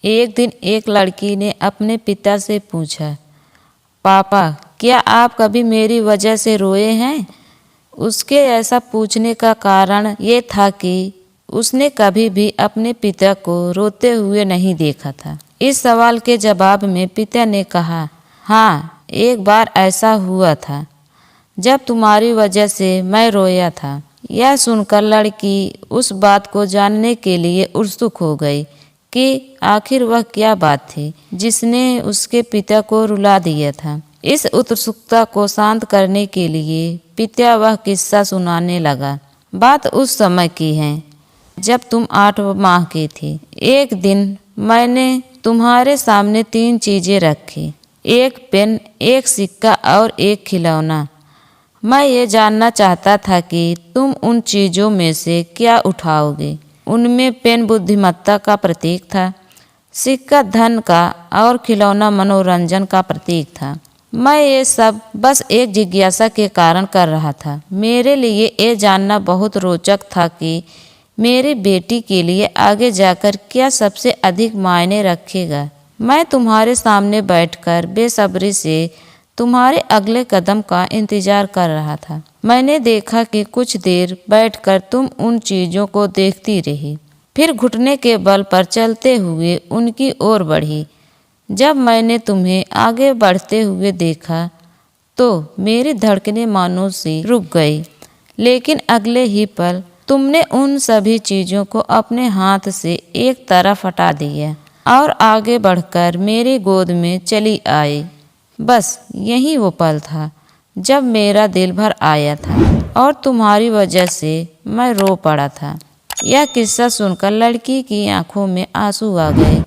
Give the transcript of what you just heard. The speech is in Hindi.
एक दिन एक लड़की ने अपने पिता से पूछा, पापा क्या आप कभी मेरी वजह से रोए हैं? उसके ऐसा पूछने का कारण ये था कि उसने कभी भी अपने पिता को रोते हुए नहीं देखा था। इस सवाल के जवाब में पिता ने कहा, हाँ, एक बार ऐसा हुआ था जब तुम्हारी वजह से मैं रोया था। यह सुनकर लड़की उस बात को जानने के लिए उत्सुक हो गई कि आखिर वह क्या बात थी जिसने उसके पिता को रुला दिया था। इस उत्सुकता को शांत करने के लिए पिता वह किस्सा सुनाने लगा। बात उस समय की है जब तुम 8 माह की थी। एक दिन मैंने तुम्हारे सामने 3 चीजें रखी, एक पेन, एक सिक्का और एक खिलौना। मैं ये जानना चाहता था कि तुम उन चीजों में से क्या उठाओगे। उनमें पेन बुद्धिमत्ता का प्रतीक था, सिक्का धन का और खिलौना मनोरंजन का प्रतीक था। मैं ये सब बस एक जिज्ञासा के कारण कर रहा था। मेरे लिए ये जानना बहुत रोचक था कि मेरी बेटी के लिए आगे जाकर क्या सबसे अधिक मायने रखेगा। मैं तुम्हारे सामने बैठकर बेसब्री से तुम्हारे अगले कदम का इंतजार कर रहा था। मैंने देखा कि कुछ देर बैठकर तुम उन चीजों को देखती रही, फिर घुटने के बल पर चलते हुए उनकी ओर बढ़ी। जब मैंने तुम्हें आगे बढ़ते हुए देखा तो मेरी धड़कनें मानो सी रुक गई, लेकिन अगले ही पल तुमने उन सभी चीजों को अपने हाथ से एक तरफ हटा दिया और आगे बढ़कर मेरी गोद में चली आई। बस यही वो पल था जब मेरा दिल भर आया था और तुम्हारी वजह से मैं रो पड़ा था। यह किस्सा सुनकर लड़की की आंखों में आंसू आ गए।